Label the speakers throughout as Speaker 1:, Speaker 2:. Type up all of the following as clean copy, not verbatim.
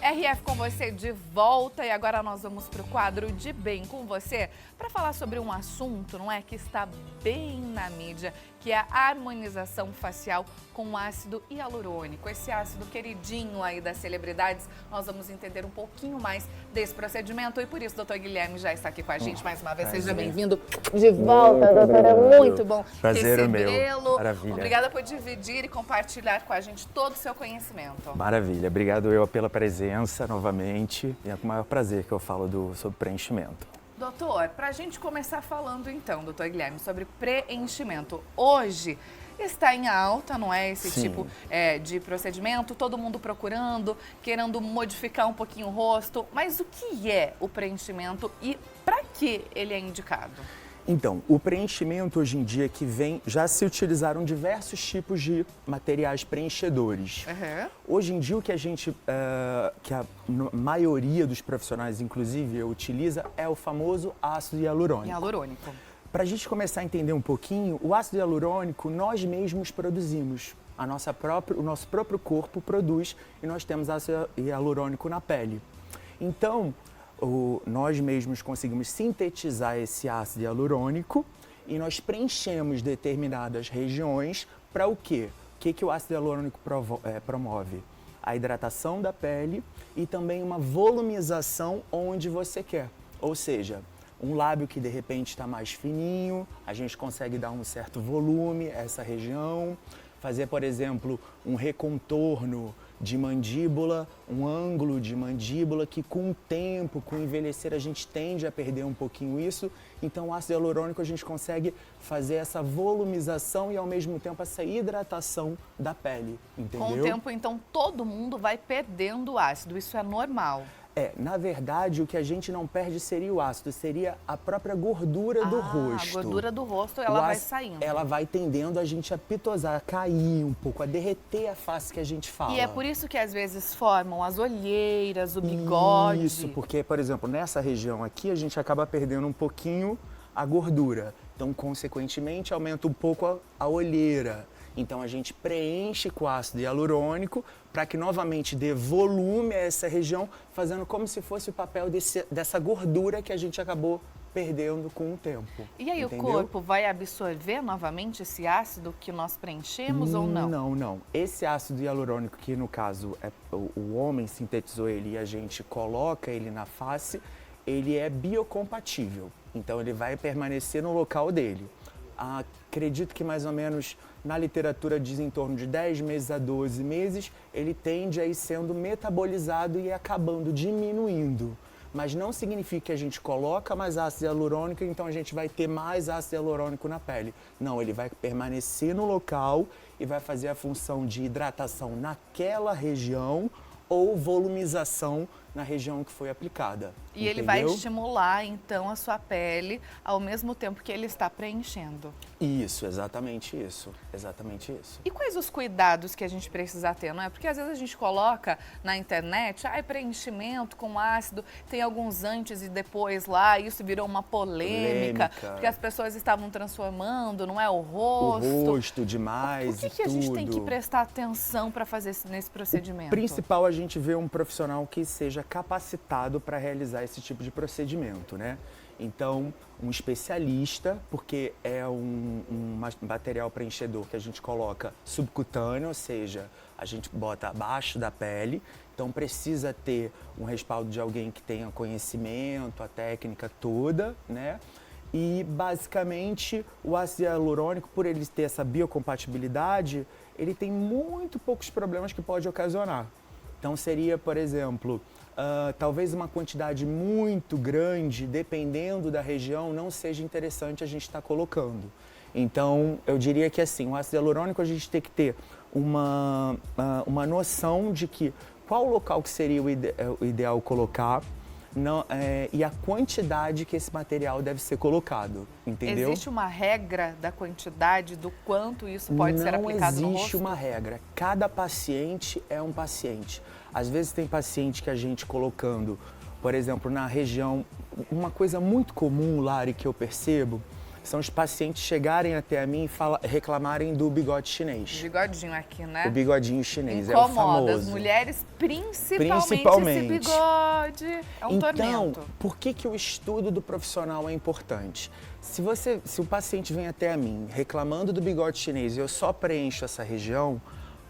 Speaker 1: RF com você de volta e agora nós vamos para o quadro De Bem com você para falar sobre um assunto, não é, que está bem na mídia, que é a harmonização facial com ácido hialurônico. Esse ácido queridinho aí das celebridades, nós vamos entender um pouquinho mais desse procedimento e por isso o doutor Guilherme já está aqui com a gente mais uma vez. Seja bem-vindo de volta, doutor, é muito bom recebê-lo.
Speaker 2: Maravilha.
Speaker 1: Obrigada por dividir e compartilhar com a gente todo o seu conhecimento.
Speaker 2: Maravilha, obrigado eu pela presença novamente e é com o maior prazer que eu falo sobre preenchimento.
Speaker 1: Doutor, para a gente começar falando então, doutor Guilherme, sobre preenchimento. Hoje está em alta, não é, esse
Speaker 2: Sim.
Speaker 1: tipo de procedimento, todo mundo procurando, querendo modificar um pouquinho o rosto, mas o que é o preenchimento e para que ele é indicado?
Speaker 2: Então, o preenchimento hoje em dia já se utilizaram diversos tipos de materiais preenchedores.
Speaker 1: Uhum.
Speaker 2: Hoje em dia o que que a maioria dos profissionais, inclusive, utiliza é o famoso ácido hialurônico.
Speaker 1: Hialurônico.
Speaker 2: Para a gente começar a entender um pouquinho, o ácido hialurônico nós mesmos produzimos. O nosso próprio corpo produz e nós temos ácido hialurônico na pele. Então, nós mesmos conseguimos sintetizar esse ácido hialurônico e nós preenchemos determinadas regiões para o quê? O que o ácido hialurônico promove? A hidratação da pele e também uma volumização onde você quer. Ou seja, um lábio que de repente está mais fininho, a gente consegue dar um certo volume a essa região, fazer, por exemplo, um recontorno de mandíbula, um ângulo de mandíbula que com o tempo, com o envelhecer, a gente tende a perder um pouquinho isso. Então o ácido hialurônico a gente consegue fazer essa volumização e ao mesmo tempo essa hidratação da pele, entendeu?
Speaker 1: Com o tempo, então, todo mundo vai perdendo ácido, isso é normal.
Speaker 2: Na verdade, o que a gente não perde seria o ácido, seria a própria gordura do rosto.
Speaker 1: A gordura do rosto, ela vai saindo.
Speaker 2: Ela vai tendendo a gente a pitosar, a cair um pouco, a derreter a face que a gente fala.
Speaker 1: E é por isso que às vezes formam as olheiras, o bigode.
Speaker 2: Isso, porque, por exemplo, nessa região aqui a gente acaba perdendo um pouquinho a gordura. Então, consequentemente, aumenta um pouco a olheira. Então a gente preenche com ácido hialurônico para que novamente dê volume a essa região, fazendo como se fosse o papel dessa gordura que a gente acabou perdendo com o tempo.
Speaker 1: E aí
Speaker 2: entendeu?
Speaker 1: O corpo vai absorver novamente esse ácido que nós preenchemos ou não?
Speaker 2: Não. Esse ácido hialurônico que no caso o homem sintetizou ele e a gente coloca ele na face, ele é biocompatível. Então ele vai permanecer no local dele. Acredito que mais ou menos na literatura diz em torno de 10 meses a 12 meses, ele tende a ir sendo metabolizado e acabando, diminuindo. Mas não significa que a gente coloca mais ácido hialurônico, então a gente vai ter mais ácido hialurônico na pele. Não, ele vai permanecer no local e vai fazer a função de hidratação naquela região ou volumização na região que foi aplicada.
Speaker 1: E ele vai estimular, então, a sua pele ao mesmo tempo que ele está preenchendo.
Speaker 2: Isso, exatamente isso. Exatamente isso.
Speaker 1: E quais os cuidados que a gente precisa ter, não é? Porque às vezes a gente coloca na internet, preenchimento com ácido, tem alguns antes e depois lá, isso virou uma polêmica. Porque as pessoas estavam transformando, não é, o rosto.
Speaker 2: O rosto demais.
Speaker 1: O que a gente tem que prestar atenção para fazer nesse procedimento?
Speaker 2: O principal, a gente vê um profissional que seja capacitado para realizar esse tipo de procedimento, né? Então, um especialista, porque é um material preenchedor que a gente coloca subcutâneo, ou seja, a gente bota abaixo da pele, então precisa ter um respaldo de alguém que tenha conhecimento, a técnica toda, né? E basicamente o ácido hialurônico, por ele ter essa biocompatibilidade, ele tem muito poucos problemas que pode ocasionar. Então seria, por exemplo, talvez uma quantidade muito grande, dependendo da região, não seja interessante a gente estar colocando. Então, eu diria que assim, o ácido hialurônico a gente tem que ter uma noção de que qual local que seria o ideal colocar e a quantidade que esse material deve ser colocado, entendeu?
Speaker 1: Existe uma regra da quantidade, do quanto isso pode ser aplicado no rosto?
Speaker 2: Não existe uma regra. Cada paciente é um paciente. Às vezes tem paciente que a gente colocando, por exemplo, na região, uma coisa muito comum, Lari, que eu percebo, são os pacientes chegarem até a mim e reclamarem do bigode chinês.
Speaker 1: Bigodinho aqui, né?
Speaker 2: O bigodinho chinês é o
Speaker 1: Incomoda
Speaker 2: famoso.
Speaker 1: as mulheres, principalmente esse bigode. É um tormento.
Speaker 2: Então, por que o estudo do profissional é importante? Se o paciente vem até a mim reclamando do bigode chinês e eu só preencho essa região,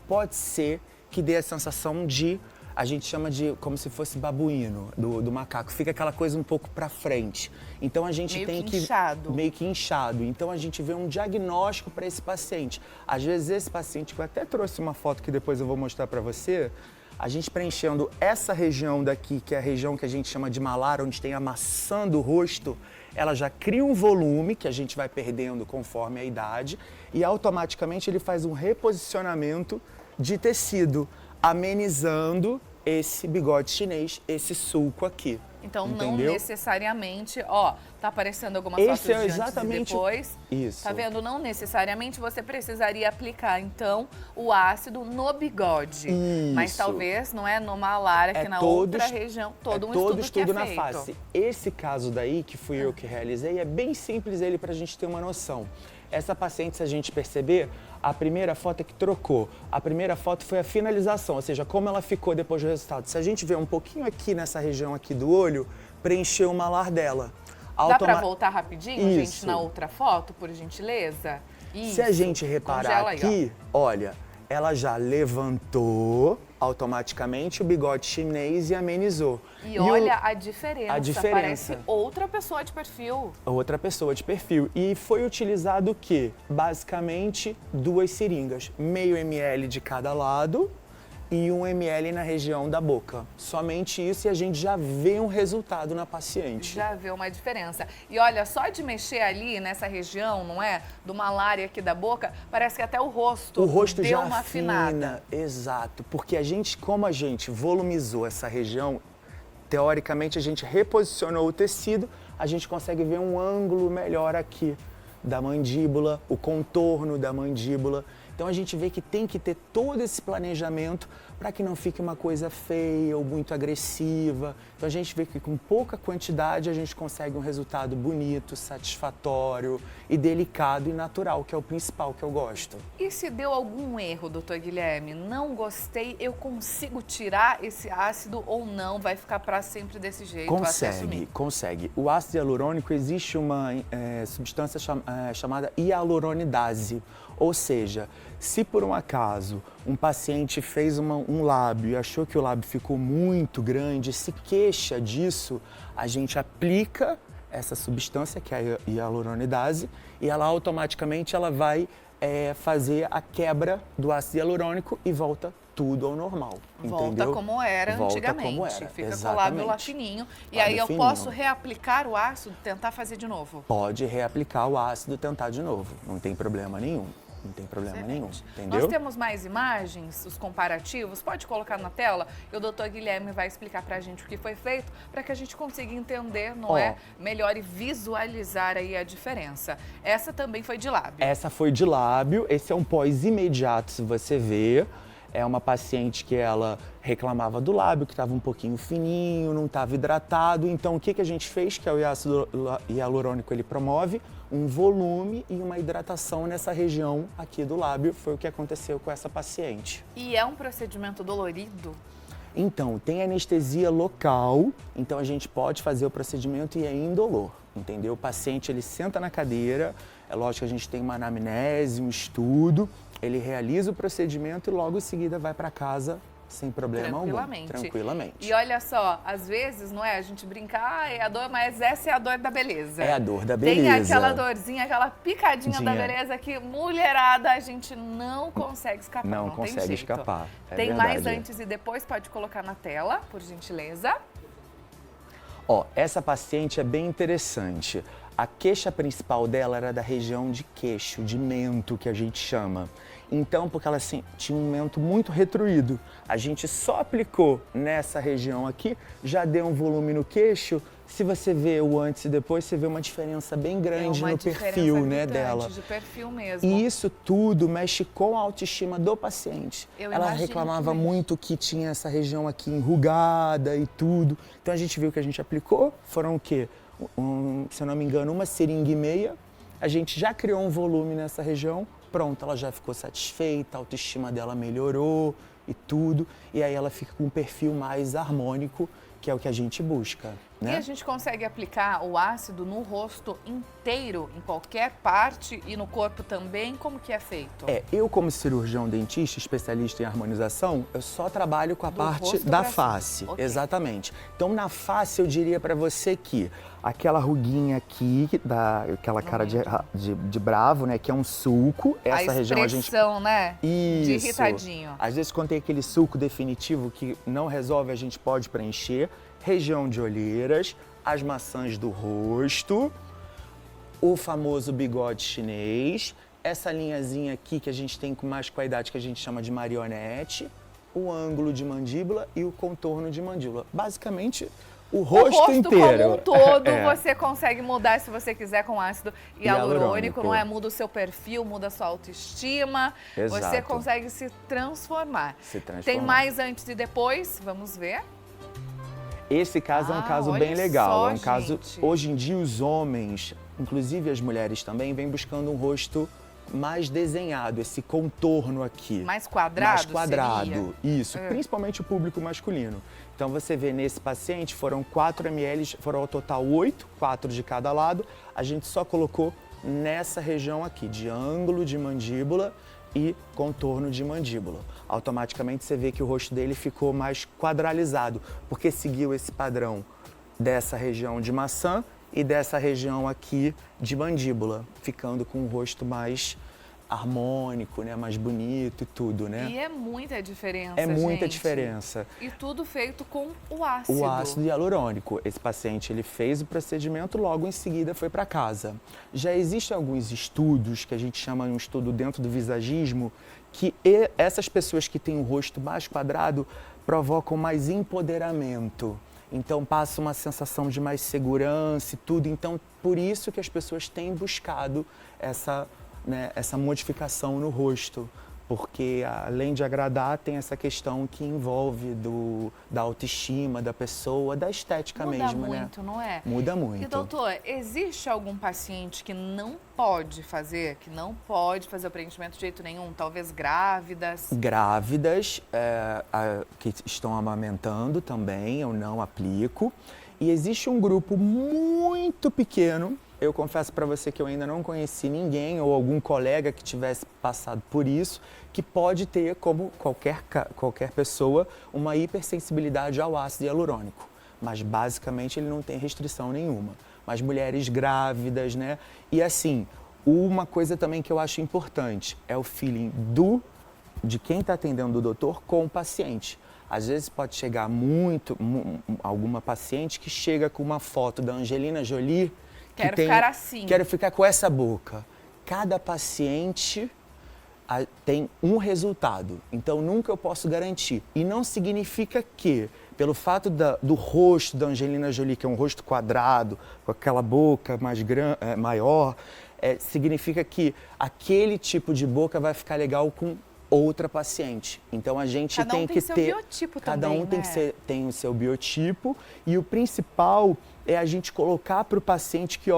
Speaker 2: pode ser que dê a sensação de, a gente chama de como se fosse babuíno do macaco, fica aquela coisa um pouco para frente. Então a gente tem que
Speaker 1: inchado.
Speaker 2: Meio que inchado. Então a gente vê um diagnóstico para esse paciente. Às vezes esse paciente, que eu até trouxe uma foto que depois eu vou mostrar para você, a gente preenchendo essa região daqui, que é a região que a gente chama de malar, onde tem a maçã do rosto, ela já cria um volume que a gente vai perdendo conforme a idade e automaticamente ele faz um reposicionamento de tecido, amenizando esse bigode chinês, esse sulco aqui.
Speaker 1: Então,
Speaker 2: entendeu?
Speaker 1: não necessariamente, tá aparecendo algumas
Speaker 2: Esse
Speaker 1: fotos
Speaker 2: é
Speaker 1: de antes
Speaker 2: exatamente
Speaker 1: e depois.
Speaker 2: Isso.
Speaker 1: Tá vendo? Não necessariamente você precisaria aplicar, então, o ácido no bigode.
Speaker 2: Isso.
Speaker 1: Mas talvez, não é, no malar, aqui na outra região, todo estudo
Speaker 2: na
Speaker 1: feito.
Speaker 2: face. Esse caso daí, que fui eu que realizei, é bem simples ele pra gente ter uma noção. Essa paciente, se a gente perceber, a primeira foto é que trocou. A primeira foto foi a finalização, ou seja, como ela ficou depois do resultado. Se a gente ver um pouquinho aqui nessa região aqui do olho, preencheu o malar dela.
Speaker 1: Dá pra voltar rapidinho,
Speaker 2: Isso.
Speaker 1: gente, na outra foto, por gentileza? Isso.
Speaker 2: Se a gente reparar aqui, olha, ela já levantou automaticamente o bigode chinês e amenizou.
Speaker 1: E olha a diferença.
Speaker 2: A diferença.
Speaker 1: Parece outra pessoa de perfil.
Speaker 2: Outra pessoa de perfil. E foi utilizado o quê? Basicamente 2 seringas. Meio ml de cada lado e 1 ml na região da boca. Somente isso e a gente já vê um resultado na paciente.
Speaker 1: Já vê uma diferença. E olha, só de mexer ali nessa região, não é? Do malar aqui da boca, parece que até o rosto
Speaker 2: rosto
Speaker 1: deu
Speaker 2: já
Speaker 1: uma afinada.
Speaker 2: afina. Exato. Porque como a gente volumizou essa região, teoricamente a gente reposicionou o tecido, a gente consegue ver um ângulo melhor aqui da mandíbula, o contorno da mandíbula. Então a gente vê que tem que ter todo esse planejamento para que não fique uma coisa feia ou muito agressiva. Então a gente vê que com pouca quantidade a gente consegue um resultado bonito, satisfatório e delicado e natural, que é o principal que eu gosto.
Speaker 1: E se deu algum erro, doutor Guilherme? Não gostei, eu consigo tirar esse ácido ou não? Vai ficar para sempre desse jeito?
Speaker 2: Consegue. O ácido hialurônico, existe uma substância chamada hialuronidase. Ou seja, se por um acaso um paciente fez um lábio e achou que o lábio ficou muito grande, se queixa disso, a gente aplica essa substância, que é a hialuronidase, e ela automaticamente vai fazer a quebra do ácido hialurônico e volta tudo ao normal.
Speaker 1: Volta
Speaker 2: entendeu?
Speaker 1: Como era antigamente. Fica
Speaker 2: exatamente.
Speaker 1: com o lábio lá fininho. E
Speaker 2: Lábio
Speaker 1: aí eu
Speaker 2: fininho.
Speaker 1: posso reaplicar o ácido, tentar fazer de novo?
Speaker 2: Pode reaplicar o ácido e tentar de novo. Não tem problema nenhum. Não tem problema nenhum, entendeu?
Speaker 1: Nós temos mais imagens, os comparativos, pode colocar na tela e o doutor Guilherme vai explicar pra gente o que foi feito para que a gente consiga entender, melhor e visualizar aí a diferença. Essa também foi de lábio.
Speaker 2: Essa foi de lábio, esse é um pós imediato, se você ver. É uma paciente que ela reclamava do lábio, que estava um pouquinho fininho, não estava hidratado. Então, o que a gente fez? Que é o ácido hialurônico, ele promove um volume e uma hidratação nessa região aqui do lábio. Foi o que aconteceu com essa paciente.
Speaker 1: E é um procedimento dolorido?
Speaker 2: Então, tem anestesia local, então a gente pode fazer o procedimento e é indolor, entendeu? O paciente, ele senta na cadeira, é lógico que a gente tem uma anamnese, um estudo, ele realiza o procedimento e logo em seguida vai para casa sem problema algum. Tranquilamente.
Speaker 1: E olha só, às vezes, não é? A gente brinca, é a dor, mas essa é a dor da beleza.
Speaker 2: É a dor da beleza.
Speaker 1: Tem aquela dorzinha, aquela picadinha da beleza que, mulherada, a gente não consegue escapar.
Speaker 2: Não
Speaker 1: tem
Speaker 2: consegue
Speaker 1: jeito.
Speaker 2: escapar.
Speaker 1: Tem
Speaker 2: verdade.
Speaker 1: mais antes e depois, pode colocar na tela, por gentileza.
Speaker 2: Essa paciente é bem interessante. A queixa principal dela era da região de queixo, de mento, que a gente chama. Então, porque ela tinha um mento muito retruído, a gente só aplicou nessa região aqui, já deu um volume no queixo. Se você vê o antes e depois, você vê uma diferença bem grande no perfil, dela.
Speaker 1: De perfil mesmo.
Speaker 2: E isso tudo mexe com a autoestima do paciente. Ela reclamava muito que tinha essa região aqui enrugada e tudo. Então a gente viu que a gente aplicou, foram o quê? Se eu não me engano, 1,5 seringa a gente já criou um volume nessa região, pronto, ela já ficou satisfeita, a autoestima dela melhorou e tudo, e aí ela fica com um perfil mais harmônico, que é o que a gente busca, né?
Speaker 1: E a gente consegue aplicar o ácido no rosto inteiro, em qualquer parte e no corpo também? Como que é feito?
Speaker 2: Eu como cirurgião dentista, especialista em harmonização, eu só trabalho com a
Speaker 1: Do
Speaker 2: parte
Speaker 1: rosto
Speaker 2: da
Speaker 1: pra
Speaker 2: face.
Speaker 1: cima. Ok.
Speaker 2: Exatamente. Então na face eu diria pra você que aquela ruguinha aqui, aquela cara de bravo, né, que é um sulco, essa região a gente...
Speaker 1: expressão, né? De
Speaker 2: Isso.
Speaker 1: irritadinho.
Speaker 2: Às vezes quando tem aquele sulco definitivo que não resolve, a gente pode preencher. Região de olheiras, as maçãs do rosto, o famoso bigode chinês, essa linhazinha aqui que a gente tem com mais qualidade que a gente chama de marionete, o ângulo de mandíbula e o contorno de mandíbula. Basicamente, o rosto inteiro.
Speaker 1: Como um todo, você consegue mudar se você quiser com ácido hialurônico, não é? Muda o seu perfil, muda a sua autoestima.
Speaker 2: Exato.
Speaker 1: Você consegue se transformar.
Speaker 2: Se transformar.
Speaker 1: Tem mais antes e depois? Vamos ver.
Speaker 2: Esse caso é um caso
Speaker 1: olha
Speaker 2: bem legal.
Speaker 1: só,
Speaker 2: É um caso.
Speaker 1: gente.
Speaker 2: Hoje em dia, os homens, inclusive as mulheres também, vêm buscando um rosto mais desenhado, esse contorno aqui.
Speaker 1: Mais quadrado?
Speaker 2: Mais quadrado,
Speaker 1: seria?
Speaker 2: isso. Principalmente o público masculino. Então você vê nesse paciente, foram 4 ml, foram ao total 8, 4 de cada lado. A gente só colocou nessa região aqui, de ângulo de mandíbula e contorno de mandíbula. Automaticamente você vê que o rosto dele ficou mais quadralizado, porque seguiu esse padrão dessa região de maçã e dessa região aqui de mandíbula, ficando com o rosto mais harmônico, né, mais bonito e tudo, né?
Speaker 1: E é muita diferença,
Speaker 2: É muita
Speaker 1: gente.
Speaker 2: diferença.
Speaker 1: E tudo feito com o ácido.
Speaker 2: O ácido hialurônico. Esse paciente, ele fez o procedimento, logo em seguida foi para casa. Já existem alguns estudos, que a gente chama de um estudo dentro do visagismo, que essas pessoas que têm o rosto mais quadrado provocam mais empoderamento. Então passa uma sensação de mais segurança e tudo. Então, por isso que as pessoas têm buscado essa modificação no rosto, porque além de agradar, tem essa questão que envolve da autoestima da pessoa, da estética mesmo, né?
Speaker 1: Muda muito, não é?
Speaker 2: Muda muito.
Speaker 1: E doutor, existe algum paciente que não pode fazer o preenchimento de jeito nenhum? Talvez grávidas?
Speaker 2: Grávidas, que estão amamentando também, eu não aplico. E existe um grupo muito pequeno. Eu confesso para você que eu ainda não conheci ninguém ou algum colega que tivesse passado por isso, que pode ter, como qualquer pessoa, uma hipersensibilidade ao ácido hialurônico. Mas basicamente ele não tem restrição nenhuma. Mas mulheres grávidas, né? E assim, uma coisa também que eu acho importante é o feeling de quem está atendendo o doutor com o paciente. Às vezes pode chegar alguma paciente que chega com uma foto da Angelina Jolie.
Speaker 1: Ficar assim.
Speaker 2: Quero ficar com essa boca. Cada paciente tem um resultado, então nunca eu posso garantir. E não significa que, pelo fato do rosto da Angelina Jolie, que é um rosto quadrado, com aquela boca maior, significa que aquele tipo de boca vai ficar legal com outra paciente. Então a gente tem que ter...
Speaker 1: Cada um tem seu biotipo
Speaker 2: Cada
Speaker 1: também,
Speaker 2: um tem
Speaker 1: né?
Speaker 2: tem o seu biotipo e o principal é a gente colocar para o paciente que,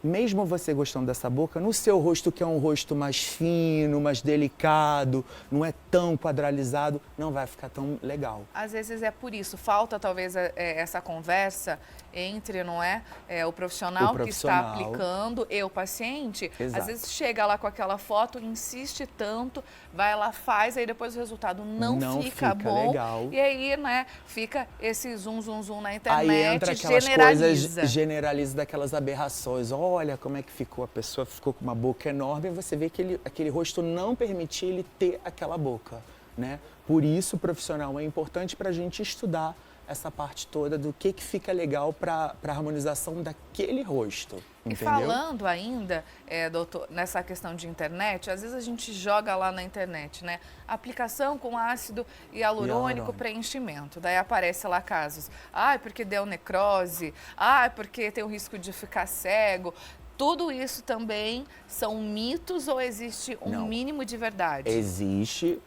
Speaker 2: mesmo você gostando dessa boca, no seu rosto, que é um rosto mais fino, mais delicado, não é tão quadralizado, não vai ficar tão legal.
Speaker 1: Às vezes é por isso, falta talvez essa conversa entre, não é, o profissional que está aplicando e o paciente.
Speaker 2: Exato.
Speaker 1: Às vezes chega lá com aquela foto, insiste tanto, vai lá, faz, aí depois o resultado não fica bom.
Speaker 2: Legal.
Speaker 1: E aí, né, fica esse zoom na internet,
Speaker 2: aí entra aquelas
Speaker 1: generaliza.
Speaker 2: Generaliza daquelas aberrações. Olha como é que ficou, a pessoa ficou com uma boca enorme e você vê que aquele rosto não permitia ele ter aquela boca, né? Por isso o profissional é importante para a gente estudar essa parte toda do que fica legal para a harmonização daquele rosto. Entendeu?
Speaker 1: E falando ainda, doutor, nessa questão de internet, às vezes a gente joga lá na internet, né? Aplicação com ácido hialurônico, preenchimento. Daí aparece lá casos. Porque deu necrose. Porque tem o risco de ficar cego. Tudo isso também são mitos ou existe um mínimo de verdade? Existe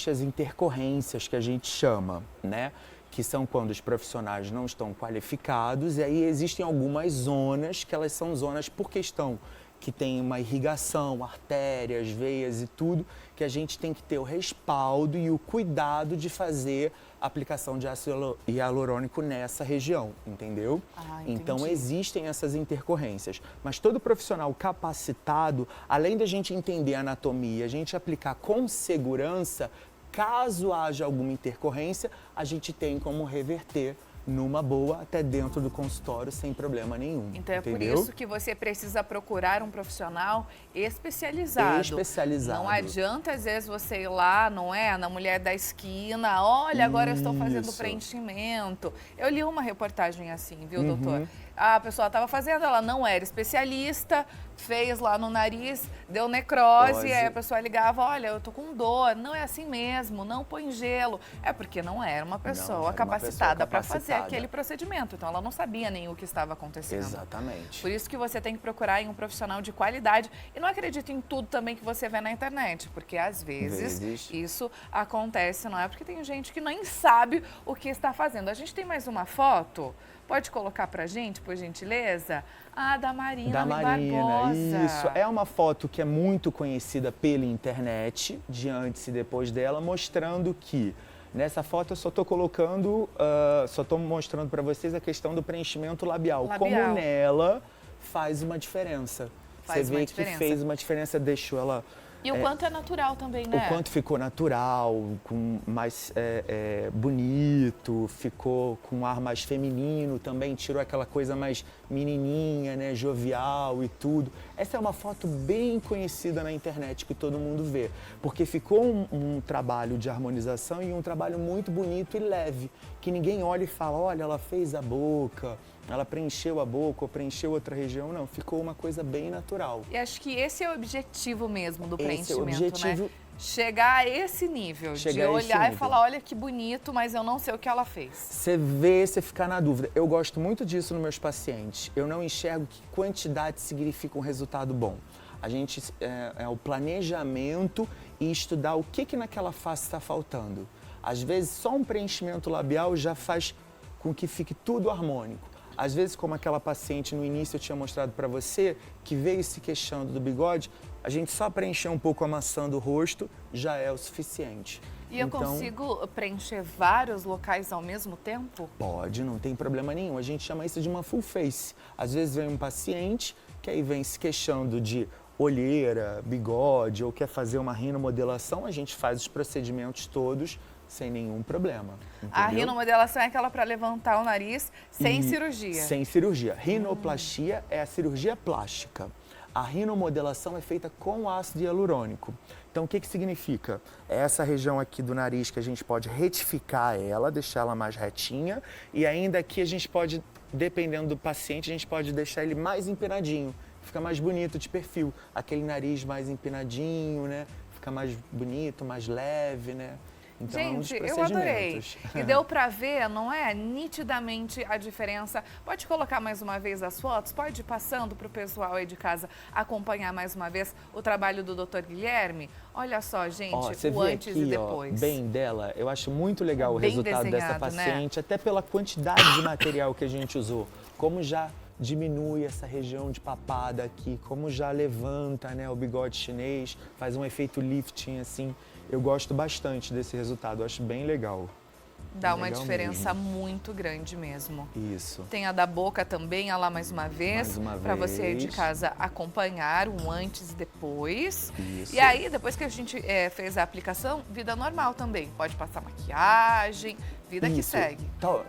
Speaker 2: as intercorrências que a gente chama, né? Que são quando os profissionais não estão qualificados, e aí existem algumas zonas que elas são zonas por questão que tem uma irrigação, artérias, veias e tudo, que a gente tem que ter o respaldo e o cuidado de fazer a aplicação de ácido hialurônico nessa região, entendeu? Então existem essas intercorrências. Mas todo profissional capacitado, além da gente entender a anatomia, a gente aplicar com segurança, caso haja alguma intercorrência, a gente tem como reverter numa boa, até dentro do consultório, sem problema nenhum.
Speaker 1: Então é
Speaker 2: entendeu?
Speaker 1: por isso que você precisa procurar um profissional especializado.
Speaker 2: Especializado.
Speaker 1: Não adianta, às vezes, você ir lá, não é? Na mulher da esquina, olha, agora eu estou fazendo preenchimento. Eu li uma reportagem assim, viu, doutor? A pessoa estava fazendo, ela não era especialista, fez lá no nariz, deu necrose, aí a pessoa ligava, olha, eu tô com dor, não é assim mesmo, não põe gelo. É porque não era uma pessoa capacitada para fazer aquele procedimento, então ela não sabia nem o que estava acontecendo.
Speaker 2: Exatamente.
Speaker 1: Por isso que você tem que procurar em um profissional de qualidade e não acredite em tudo também que você vê na internet, porque às vezes isso acontece, não é? Porque tem gente que nem sabe o que está fazendo. A gente tem mais uma foto? Pode colocar pra gente, por gentileza? Ah, da Marina Barbosa.
Speaker 2: Isso. É uma foto que é muito conhecida pela internet, de antes e depois dela, mostrando que nessa foto eu só estou colocando, só estou mostrando para vocês a questão do preenchimento labial. Como nela faz uma diferença. Você vê que fez uma diferença, deixou ela...
Speaker 1: E o quanto é natural também, né?
Speaker 2: O quanto ficou natural, mais bonito, ficou com um ar mais feminino também, tirou aquela coisa mais menininha, né, jovial e tudo. Essa é uma foto bem conhecida na internet que todo mundo vê, porque ficou um trabalho de harmonização e um trabalho muito bonito e leve, que ninguém olha e fala, olha, ela fez a boca, ela preencheu a boca ou preencheu outra região, não, ficou uma coisa bem natural.
Speaker 1: E acho que esse é o objetivo mesmo do preenchimento,
Speaker 2: é o objetivo,
Speaker 1: né? Chegar a esse nível, de olhar e falar, olha que bonito, mas eu não sei o que ela fez.
Speaker 2: Você vê, você ficar na dúvida. Eu gosto muito disso nos meus pacientes. Eu não enxergo que quantidade significa um resultado bom. A gente é o planejamento e estudar o que naquela face está faltando. Às vezes, só um preenchimento labial já faz com que fique tudo harmônico. Às vezes, como aquela paciente no início eu tinha mostrado para você, que veio se queixando do bigode, a gente só preencher um pouco a maçã do rosto já é o suficiente.
Speaker 1: E eu consigo preencher vários locais ao mesmo tempo?
Speaker 2: Pode, não tem problema nenhum. A gente chama isso de uma full face. Às vezes vem um paciente que aí vem se queixando de olheira, bigode, ou quer fazer uma rinomodelação, a gente faz os procedimentos todos sem nenhum problema. Entendeu?
Speaker 1: A rinomodelação é aquela para levantar o nariz sem cirurgia?
Speaker 2: Sem cirurgia. Rinoplastia é a cirurgia plástica. A rinomodelação é feita com ácido hialurônico. Então, o que significa? É essa região aqui do nariz que a gente pode retificar ela, deixar ela mais retinha. E ainda aqui a gente pode, dependendo do paciente, a gente pode deixar ele mais empinadinho. Fica mais bonito de perfil. Aquele nariz mais empinadinho, né? Fica mais bonito, mais leve, né? Então,
Speaker 1: gente, eu adorei. E deu pra ver, não é? Nitidamente a diferença. Pode colocar mais uma vez as fotos? Pode ir passando pro pessoal aí de casa acompanhar mais uma vez o trabalho do Dr. Guilherme? Olha só, gente, o antes
Speaker 2: aqui,
Speaker 1: e depois.
Speaker 2: Bem dela, eu acho muito legal o resultado dessa paciente,
Speaker 1: né?
Speaker 2: Até pela quantidade de material que a gente usou. Como já diminui essa região de papada aqui, como já levanta, né, o bigode chinês, faz um efeito lifting assim. Eu gosto bastante desse resultado, eu acho bem legal.
Speaker 1: Dá uma diferença muito grande mesmo.
Speaker 2: Isso.
Speaker 1: Tem a da boca também, olha lá mais uma vez. Para você aí de casa acompanhar um antes e depois.
Speaker 2: Isso.
Speaker 1: E aí, depois que a gente fez a aplicação, vida normal também. Pode passar maquiagem, vida que segue.
Speaker 2: Então,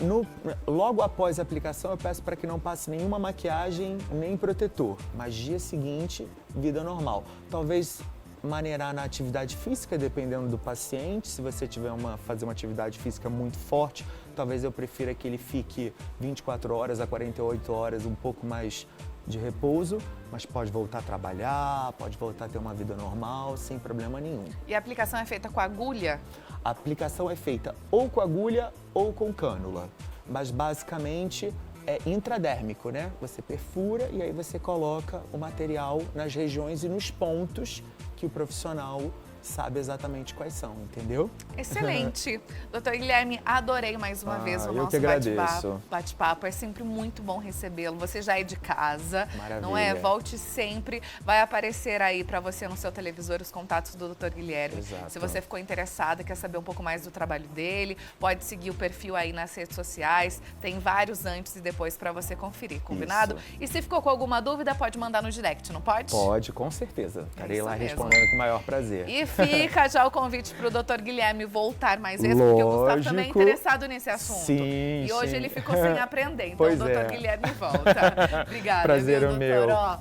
Speaker 2: logo após a aplicação, eu peço para que não passe nenhuma maquiagem nem protetor. Mas dia seguinte, vida normal. Talvez maneirar na atividade física, dependendo do paciente. Se você tiver fazer uma atividade física muito forte, talvez eu prefira que ele fique 24 horas a 48 horas, um pouco mais de repouso, mas pode voltar a trabalhar, pode voltar a ter uma vida normal, sem problema nenhum.
Speaker 1: E a aplicação é feita com agulha?
Speaker 2: A aplicação é feita ou com agulha ou com cânula, mas basicamente é intradérmico, né? Você perfura e aí você coloca o material nas regiões e nos pontos que o profissional sabe exatamente quais são, entendeu?
Speaker 1: Excelente. Doutor Guilherme, adorei mais uma vez o
Speaker 2: eu
Speaker 1: nosso
Speaker 2: que agradeço.
Speaker 1: bate-papo. É sempre muito bom recebê-lo. Você já é de casa, não é?
Speaker 2: Maravilha.
Speaker 1: Volte sempre. Vai aparecer aí para você no seu televisor os contatos do Dr. Guilherme.
Speaker 2: Exato.
Speaker 1: Se você ficou interessado, quer saber um pouco mais do trabalho dele, pode seguir o perfil aí nas redes sociais. Tem vários antes e depois para você conferir, combinado?
Speaker 2: Isso.
Speaker 1: E se ficou com alguma dúvida, pode mandar no direct, não pode?
Speaker 2: Pode, com certeza. Estarei
Speaker 1: isso
Speaker 2: lá
Speaker 1: mesmo.
Speaker 2: respondendo com o maior prazer.
Speaker 1: E fica já o convite para o Dr. Guilherme voltar mais vezes, porque o Gustavo também é
Speaker 2: Lógico.
Speaker 1: interessado nesse assunto.
Speaker 2: Sim,
Speaker 1: E hoje
Speaker 2: sim.
Speaker 1: ele ficou sem aprender, então
Speaker 2: Pois
Speaker 1: o Dr.
Speaker 2: é.
Speaker 1: Guilherme volta. Obrigada,
Speaker 2: Prazer
Speaker 1: viu,
Speaker 2: é
Speaker 1: doutor?
Speaker 2: meu.
Speaker 1: Ó,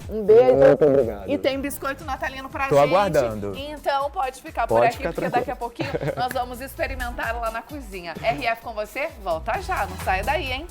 Speaker 1: um beijo.
Speaker 2: Muito obrigado.
Speaker 1: E tem biscoito natalino pra
Speaker 2: Tô
Speaker 1: gente.
Speaker 2: aguardando.
Speaker 1: Então pode ficar por
Speaker 2: Pode
Speaker 1: aqui,
Speaker 2: ficar
Speaker 1: porque
Speaker 2: tranquilo.
Speaker 1: daqui a pouquinho nós vamos experimentar lá na cozinha. RF com você, volta já, não saia daí, hein?